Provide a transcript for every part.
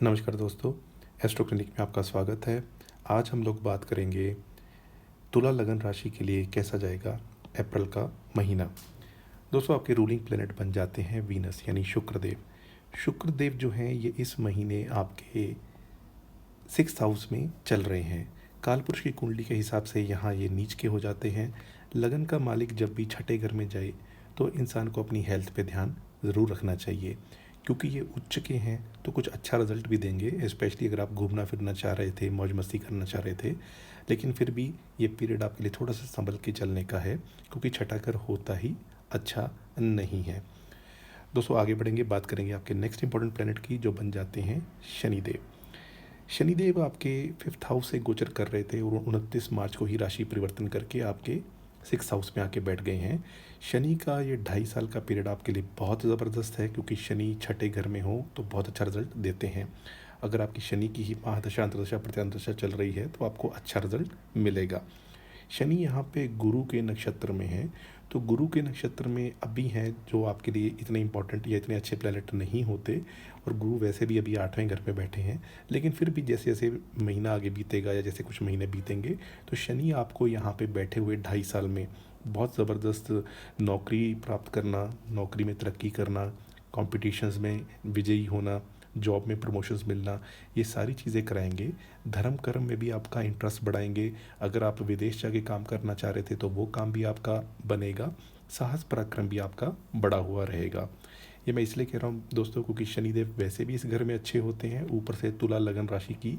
नमस्कार दोस्तों, astro clinic में आपका स्वागत है। आज हम लोग बात करेंगे तुला लगन राशि के लिए कैसा जाएगा अप्रैल का महीना। दोस्तों, आपके रूलिंग प्लेनेट बन जाते हैं वीनस यानी शुक्रदेव। शुक्रदेव जो हैं ये इस महीने आपके 6th हाउस में चल रहे हैं। कालपुरुष की कुंडली के हिसाब से यहाँ ये नीच के हो जाते हैं। लगन का मालिक जब भी छठे घर में जाए तो इंसान को अपनी हेल्थ पे ध्यान ज़रूर रखना चाहिए, क्योंकि ये उच्च के हैं तो कुछ अच्छा रिजल्ट भी देंगे। स्पेशली अगर आप घूमना फिरना चाह रहे थे, मौज मस्ती करना चाह रहे थे, लेकिन फिर भी ये पीरियड आपके लिए थोड़ा सा संभल के चलने का है, क्योंकि छठा घर होता ही अच्छा नहीं है। दोस्तों, आगे बढ़ेंगे, बात करेंगे आपके नेक्स्ट इंपॉर्टेंट प्लेनेट की, जो बन जाते हैं शनिदेव। शनिदेव आपके 5th हाउस से गोचर कर रहे थे और 29 मार्च को ही राशि परिवर्तन करके आपके 6th हाउस में आके बैठ गए हैं। शनि का ये 2.5 साल का पीरियड आपके लिए बहुत ज़बरदस्त है, क्योंकि शनि छठे घर में हो तो बहुत अच्छा रिजल्ट देते हैं। अगर आपकी शनि की ही महादशा, अंतर्दशा, प्रत्यांतरदशा चल रही है तो आपको अच्छा रिजल्ट मिलेगा। शनि यहाँ पे गुरु के नक्षत्र में है, तो गुरु के नक्षत्र में अभी हैं जो आपके लिए इतने इंपॉर्टेंट या इतने अच्छे प्लैनेट नहीं होते, और गुरु वैसे भी अभी 8वें घर पे बैठे हैं। लेकिन फिर भी जैसे जैसे महीना आगे बीतेगा या जैसे कुछ महीने बीतेंगे तो शनि आपको यहाँ पे बैठे हुए 2.5 साल में बहुत ज़बरदस्त नौकरी प्राप्त करना, नौकरी में तरक्की करना, कॉम्पिटिशन्स में विजयी होना, जॉब में प्रमोशंस मिलना, ये सारी चीज़ें कराएंगे। धर्म कर्म में भी आपका इंटरेस्ट बढ़ाएंगे। अगर आप विदेश जाके काम करना चाह रहे थे तो वो काम भी आपका बनेगा। साहस पराक्रम भी आपका बढ़ा हुआ रहेगा। ये मैं इसलिए कह रहा हूँ दोस्तों, क्योंकि शनिदेव वैसे भी इस घर में अच्छे होते हैं। ऊपर से तुला लगन राशि की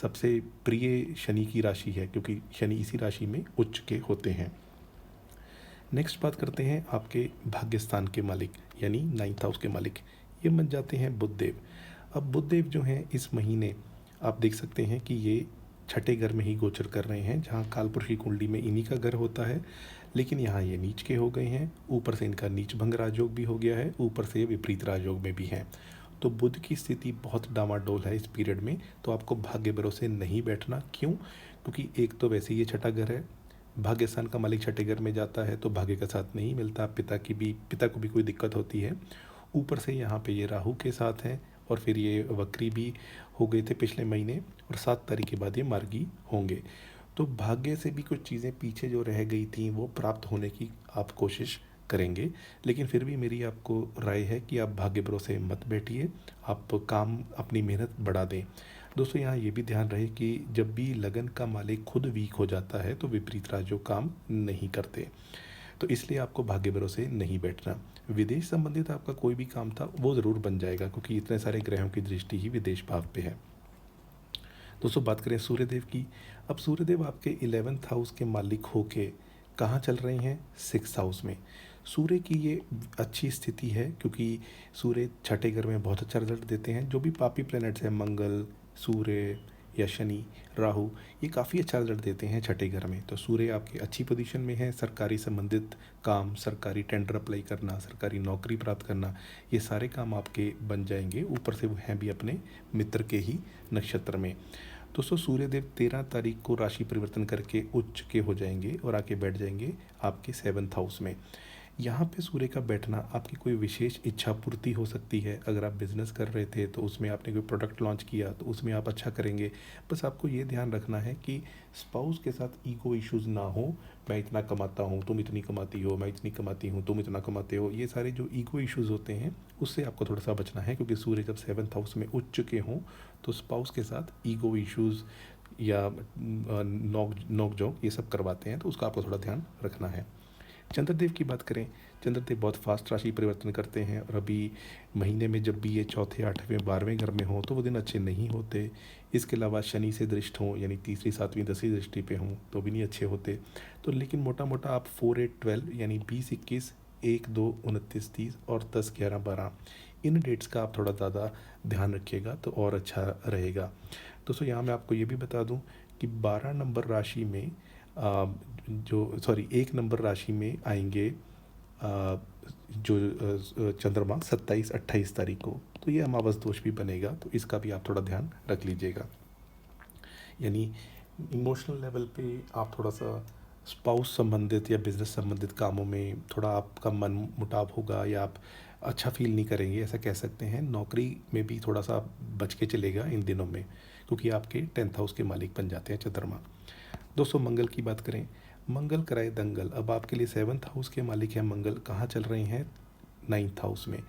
सबसे प्रिय शनि की राशि है, क्योंकि शनि इसी राशि में उच्च के होते हैं। नेक्स्ट बात करते हैं आपके भाग्यस्थान के मालिक यानी 9th हाउस के मालिक। ये बन जाते हैं बुधदेव। अब बुधदेव जो हैं इस महीने आप देख सकते हैं कि ये छठे घर में ही गोचर कर रहे हैं, जहाँ कालपुरुष की कुंडली में इन्हीं का घर होता है। लेकिन यहाँ ये नीच के हो गए हैं। ऊपर से इनका नीच भंग राजयोग भी हो गया है, ऊपर से विपरीत राजयोग में भी हैं। तो बुध की स्थिति बहुत डामाडोल है इस पीरियड में। तो आपको भाग्य भरोसे नहीं बैठना। क्यों? क्योंकि एक तो वैसे ही ये छठा घर है, भाग्य स्थान का मालिक छठे घर में जाता है तो भाग्य का साथ नहीं मिलता, पिता को भी कोई दिक्कत होती है। ऊपर से यहाँ पे ये राहु के साथ हैं, और फिर ये वक्री भी हो गए थे पिछले महीने, और 7 तारीख के बाद ये मार्गी होंगे। तो भाग्य से भी कुछ चीज़ें पीछे जो रह गई थी वो प्राप्त होने की आप कोशिश करेंगे। लेकिन फिर भी मेरी आपको राय है कि आप भाग्य भरोसे मत बैठिए, आप काम अपनी मेहनत बढ़ा दें। दोस्तों, यहाँ ये भी ध्यान रहे कि जब भी लगन का मालिक खुद वीक हो जाता है तो विपरीत राजयोग काम नहीं करते। तो इसलिए आपको भाग्य भरोसे नहीं बैठना। विदेश संबंधित आपका कोई भी काम था वो ज़रूर बन जाएगा, क्योंकि इतने सारे ग्रहों की दृष्टि ही विदेश भाव पे है। दोस्तों, बात करें सूर्यदेव की। अब सूर्यदेव आपके 11th हाउस के मालिक होके कहाँ चल रहे हैं? 6th हाउस में। सूर्य की ये अच्छी स्थिति है, क्योंकि सूर्य छठे घर में बहुत अच्छा रिजल्ट देते हैं। जो भी पापी प्लैनेट्स हैं, मंगल, सूर्य या शनि, राहु, ये काफ़ी अच्छा रिजल्ट देते हैं छठे घर में। तो सूर्य आपकी अच्छी पोजीशन में है। सरकारी संबंधित काम, सरकारी टेंडर अप्लाई करना, सरकारी नौकरी प्राप्त करना, ये सारे काम आपके बन जाएंगे। ऊपर से वो हैं भी अपने मित्र के ही नक्षत्र में। दोस्तों, सूर्यदेव 13 तारीख को राशि परिवर्तन करके उच्च के हो जाएंगे और आके बैठ जाएंगे आपके 7th हाउस में। यहाँ पे सूर्य का बैठना आपकी कोई विशेष इच्छा पूर्ति हो सकती है। अगर आप बिजनेस कर रहे थे तो उसमें आपने कोई प्रोडक्ट लॉन्च किया तो उसमें आप अच्छा करेंगे। बस आपको ये ध्यान रखना है कि स्पाउस के साथ ईगो इश्यूज़ ना हो। मैं इतना कमाता हूँ, तुम इतनी कमाती हो, मैं इतनी कमाती हूँ, तुम इतना कमाते हो, ये सारे जो ईगो इश्यूज़ होते हैं उससे आपको थोड़ा सा बचना है। क्योंकि सूर्य जब 7th हाउस में उच्च के हों तो स्पाउस के साथ ईगो इश्यूज़ या नोक झोंक ये सब करवाते हैं, तो उसका आपको थोड़ा ध्यान रखना है। चंद्रदेव की बात करें, चंद्रदेव बहुत फास्ट राशि परिवर्तन करते हैं, और अभी महीने में जब भी ये चौथे, 8वें, 12वें घर में हों तो वो दिन अच्छे नहीं होते। इसके अलावा शनि से दृष्ट हों, यानी तीसरी, 7वीं, 10वीं दृष्टि पे हों तो भी नहीं अच्छे होते। तो लेकिन मोटा मोटा आप 4, 8, 12 यानी 20, 21, 1, 2, 29, 30 और 10, 11, 12 इन डेट्स का आप थोड़ा ज़्यादा ध्यान रखिएगा तो और अच्छा रहेगा। दोस्तों, यहाँ मैं आपको ये भी बता दूँ कि 12 नंबर राशि में जो 1 नंबर राशि में आएंगे जो चंद्रमा 27-28 तारीख को, तो ये अमावस दोष भी बनेगा, तो इसका भी आप थोड़ा ध्यान रख लीजिएगा। यानी इमोशनल लेवल पे आप थोड़ा सा स्पाउस संबंधित या बिजनेस संबंधित कामों में थोड़ा आपका मन मुटाव होगा, या आप अच्छा फील नहीं करेंगे, ऐसा कह सकते हैं। नौकरी में भी थोड़ा सा बच के चलेगा इन दिनों में, क्योंकि आपके 10th हाउस के मालिक बन जाते हैं चंद्रमा। दोस्तों मंगल की बात करें, मंगल कराए दंगल। अब आपके लिए 7th हाउस के मालिक हैं मंगल, कहाँ चल रहे हैं? 9th हाउस में।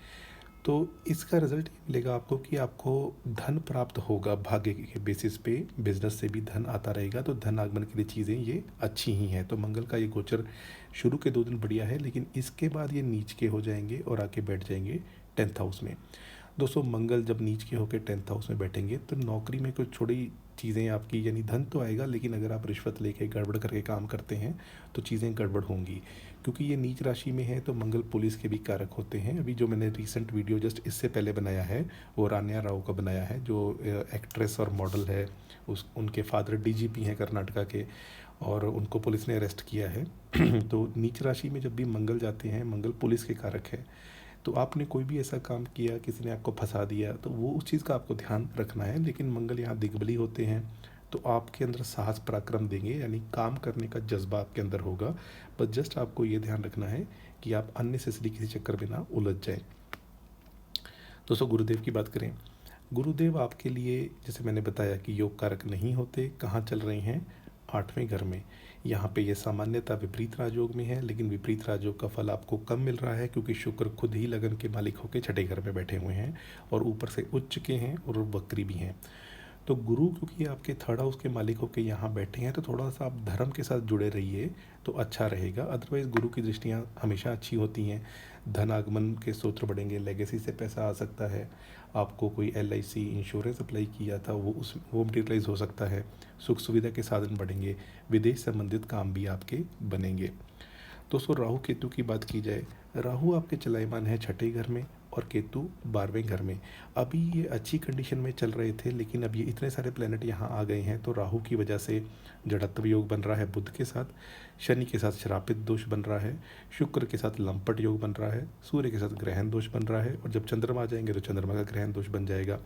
तो इसका रिजल्ट ये मिलेगा आपको कि आपको धन प्राप्त होगा भाग्य के बेसिस पे, बिजनेस से भी धन आता रहेगा, तो धन आगमन के लिए चीज़ें ये अच्छी ही हैं। तो मंगल का ये गोचर शुरू के 2 दिन बढ़िया है, लेकिन इसके बाद ये नीच के हो जाएंगे और आके बैठ जाएंगे 10th हाउस में। दोस्तों मंगल जब नीच के होकर 10th हाउस में बैठेंगे तो नौकरी में कुछ थोड़ी चीज़ें आपकी, यानी धन तो आएगा, लेकिन अगर आप रिश्वत लेके गड़बड़ करके काम करते हैं तो चीज़ें गड़बड़ होंगी। क्योंकि ये नीच राशि में है तो मंगल पुलिस के भी कारक होते हैं। अभी जो मैंने रिसेंट वीडियो जस्ट इससे पहले बनाया है वो रान्या राव का बनाया है, जो एक्ट्रेस और मॉडल है। उनके फादर डीजीपी हैं कर्नाटका के, और उनको पुलिस ने अरेस्ट किया है। तो नीच राशि में जब भी मंगल जाते हैं, मंगल पुलिस के कारक है। तो आपने कोई भी ऐसा काम किया, किसी ने आपको फंसा दिया, तो वो उस चीज़ का आपको ध्यान रखना है। लेकिन मंगल यहाँ दिग्बली होते हैं तो आपके अंदर साहस पराक्रम देंगे, यानी काम करने का जज्बा आपके अंदर होगा। बस जस्ट आपको ये ध्यान रखना है कि आप अननेसेसरी किसी चक्कर में ना उलझ जाए। दोस्तों गुरुदेव की बात करें, गुरुदेव आपके लिए जैसे मैंने बताया कि योग कारक नहीं होते, कहाँ चल रहे हैं? 8वें घर में। यहाँ पे ये सामान्यतः विपरीत राजयोग में है, लेकिन विपरीत राजयोग का फल आपको कम मिल रहा है क्योंकि शुक्र खुद ही लगन के मालिक होकर 6ठे घर में बैठे हुए हैं और ऊपर से उच्च के हैं और वक्री भी हैं। तो गुरु क्योंकि आपके 3rd हाउस के मालिक होकर यहाँ बैठे हैं तो थोड़ा सा आप धर्म के साथ जुड़े रहिए तो अच्छा रहेगा। अदरवाइज़ गुरु की दृष्टियाँ हमेशा अच्छी होती हैं। धन आगमन के स्रोत बढ़ेंगे, लेगेसी से पैसा आ सकता है, आपको कोई LIC इंश्योरेंस अप्लाई किया था वो मटेरियलाइज हो सकता है, सुख सुविधा के साधन बढ़ेंगे, विदेश संबंधित काम भी आपके बनेंगे। दोस्तों राहु केतु की बात की जाए, राहु आपके चलायमान है 6ठे घर में और केतु 12वें घर में। अभी ये अच्छी कंडीशन में चल रहे थे, लेकिन अब ये इतने सारे प्लैनेट यहाँ आ गए हैं तो राहु की वजह से जड़त्व योग बन रहा है बुध के साथ, शनि के साथ श्रापित दोष बन रहा है, शुक्र के साथ लंपट योग बन रहा है, सूर्य के साथ ग्रहण दोष बन रहा है, और जब चंद्रमा आ जाएंगे तो चंद्रमा का ग्रहण दोष बन जाएगा।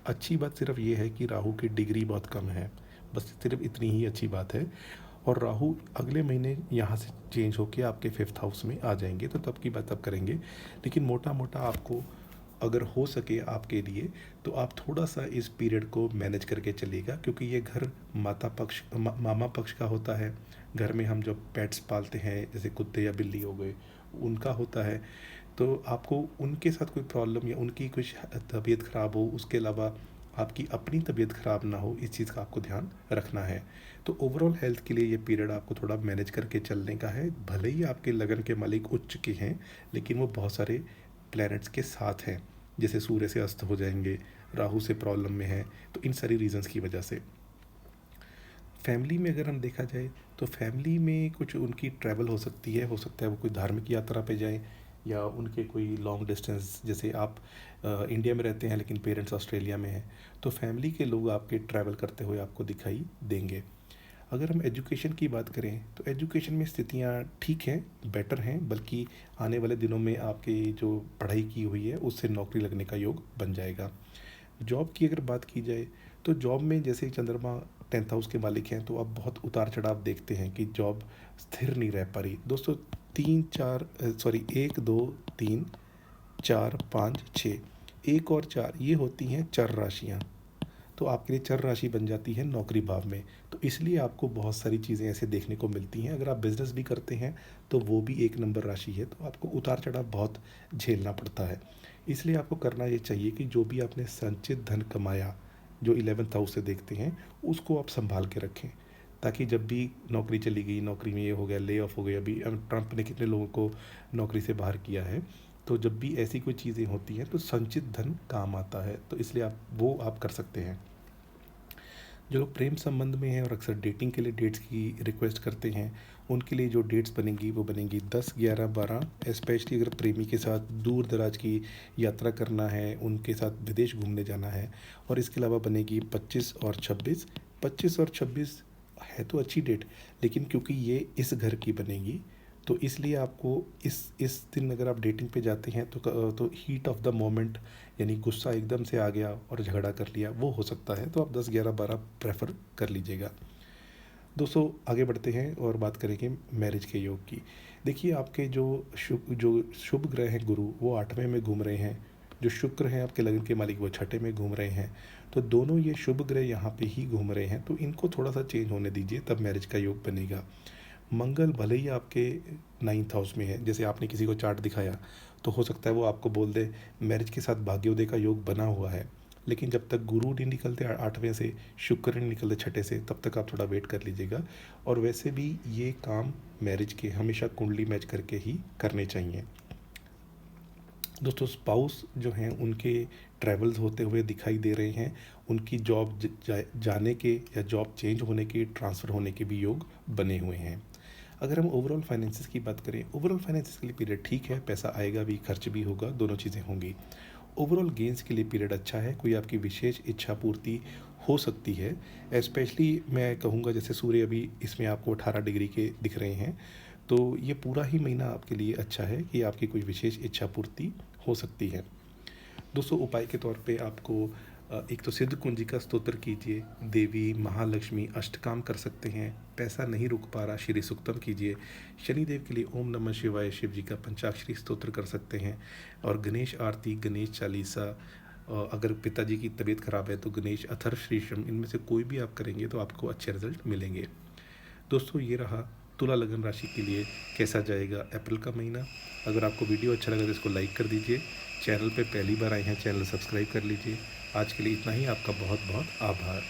अच्छी बात सिर्फ ये है कि राहु की डिग्री बहुत कम है, बस सिर्फ इतनी ही अच्छी बात है। और राहु अगले महीने यहाँ से चेंज होके आपके 5th हाउस में आ जाएंगे, तो तब की बात तब करेंगे। लेकिन मोटा मोटा आपको अगर हो सके आपके लिए तो आप थोड़ा सा इस पीरियड को मैनेज करके चलिएगा, क्योंकि ये घर मामा पक्ष का होता है। घर में हम जब पेट्स पालते हैं जैसे कुत्ते या बिल्ली हो गए, उनका होता है। तो आपको उनके साथ कोई प्रॉब्लम या उनकी कुछ तबीयत ख़राब हो, उसके अलावा आपकी अपनी तबीयत ख़राब ना हो, इस चीज़ का आपको ध्यान रखना है। तो ओवरऑल हेल्थ के लिए ये पीरियड आपको थोड़ा मैनेज करके चलने का है। भले ही आपके लगन के मालिक उच्च के हैं, लेकिन वो बहुत सारे प्लैनेट्स के साथ हैं, जैसे सूर्य से अस्त हो जाएंगे, राहु से प्रॉब्लम में है, तो इन सारी रीजंस की वजह से। फैमिली में अगर हम देखा जाए तो फैमिली में कुछ उनकी ट्रैवल हो सकती है, हो सकता है वो कोई धार्मिक यात्रा पे जाएं, या उनके कोई लॉन्ग डिस्टेंस, जैसे आप इंडिया में रहते हैं लेकिन पेरेंट्स ऑस्ट्रेलिया में हैं, तो फैमिली के लोग आपके ट्रैवल करते हुए आपको दिखाई देंगे। अगर हम एजुकेशन की बात करें तो एजुकेशन में स्थितियाँ ठीक हैं, बेटर हैं, बल्कि आने वाले दिनों में आपकी जो पढ़ाई की हुई है उससे नौकरी लगने का योग बन जाएगा। जॉब की अगर बात की जाए तो जॉब में जैसे चंद्रमा 10th हाउस के मालिक हैं तो आप बहुत उतार चढ़ाव देखते हैं कि जॉब स्थिर नहीं रह पा रही। दोस्तों 1 2 3 4 5 6, 1 और 4 ये होती हैं चर राशियाँ, तो आपके लिए चर राशि बन जाती है नौकरी भाव में। तो इसलिए आपको बहुत सारी चीज़ें ऐसे देखने को मिलती हैं। अगर आप बिज़नेस भी करते हैं तो वो भी 1 नंबर राशि है, तो आपको उतार चढ़ाव बहुत झेलना पड़ता है। इसलिए आपको करना ये चाहिए कि जो भी आपने संचित धन कमाया, जो 11th हाउस से देखते हैं, उसको आप संभाल के रखें, ताकि जब भी नौकरी चली गई, नौकरी में ये हो गया, ले ऑफ हो गया, अभी ट्रंप ने कितने लोगों को नौकरी से बाहर किया है, तो जब भी ऐसी कोई चीज़ें होती हैं तो संचित धन काम आता है, तो इसलिए आप कर सकते हैं। जो लोग प्रेम संबंध में हैं और अक्सर डेटिंग के लिए डेट्स की रिक्वेस्ट करते हैं, उनके लिए जो डेट्स बनेंगी वो बनेंगी 10, 11, 12। स्पेशली अगर प्रेमी के साथ दूर दराज की यात्रा करना है, उनके साथ विदेश घूमने जाना है। और इसके अलावा बनेगी 25 और 26। 25 और 26 है तो अच्छी डेट, लेकिन क्योंकि ये इस घर की बनेगी तो इसलिए आपको इस दिन अगर आप डेटिंग पे जाते हैं तो हीट ऑफ द मोमेंट, यानी गुस्सा एकदम से आ गया और झगड़ा कर लिया, वो हो सकता है। तो आप 10, 11, 12 प्रेफर कर लीजिएगा। दोस्तों आगे बढ़ते हैं और बात करेंगे मैरिज के योग की। देखिए आपके जो शुभ ग्रह हैं गुरु, वो 8वें में घूम रहे हैं। जो शुक्र हैं आपके लगन के मालिक, वो छठे में घूम रहे हैं। तो दोनों ये शुभ ग्रह यहाँ पे ही घूम रहे हैं, तो इनको थोड़ा सा चेंज होने दीजिए, तब मैरिज का योग बनेगा। मंगल भले ही आपके 9th हाउस में है, जैसे आपने किसी को चार्ट दिखाया तो हो सकता है वो आपको बोल दे मैरिज के साथ भाग्योदय का योग बना हुआ है, लेकिन जब तक गुरु नहीं निकलते 8वें से, शुक्र नहीं निकलते छठे से, तब तक आप थोड़ा वेट कर लीजिएगा। और वैसे भी ये काम मैरिज के हमेशा कुंडली मैच करके ही करने चाहिए। दोस्तों स्पाउस जो हैं उनके ट्रैवल्स होते हुए दिखाई दे रहे हैं। उनकी जॉब जाने के या जॉब चेंज होने के, ट्रांसफ़र होने के भी योग बने हुए हैं। अगर हम ओवरऑल फाइनेंसिस की बात करें, ओवरऑल फाइनेंसिस के लिए पीरियड ठीक है, पैसा आएगा भी, खर्च भी होगा, दोनों चीज़ें होंगी। ओवरऑल गेंस के लिए पीरियड अच्छा है, कोई आपकी विशेष इच्छा पूर्ति हो सकती है। स्पेशली मैं कहूँगा जैसे सूर्य अभी इसमें आपको 18 डिग्री के दिख रहे हैं, तो ये पूरा ही महीना आपके लिए अच्छा है कि आपकी कोई विशेष इच्छा पूर्ति हो सकती है। दोस्तों उपाय के तौर पे आपको एक तो सिद्ध कुंजी का स्तोत्र कीजिए, देवी महालक्ष्मी अष्टकाम कर सकते हैं, पैसा नहीं रुक पा रहा श्री सुक्तम कीजिए, शनिदेव के लिए ओम नमः शिवाय शिव जी का पंचाक्षरी स्तोत्र कर सकते हैं, और गणेश आरती, गणेश चालीसा, अगर पिताजी की तबीयत ख़राब है तो गणेश अथर्व श्रीशम, इनमें से कोई भी आप करेंगे तो आपको अच्छे रिजल्ट मिलेंगे। दोस्तों ये रहा तुला लगन राशि के लिए कैसा जाएगा अप्रैल का महीना। अगर आपको वीडियो अच्छा लगा तो इसको लाइक कर दीजिए। चैनल पे पहली बार आए हैं, चैनल सब्सक्राइब कर लीजिए। आज के लिए इतना ही, आपका बहुत बहुत आभार।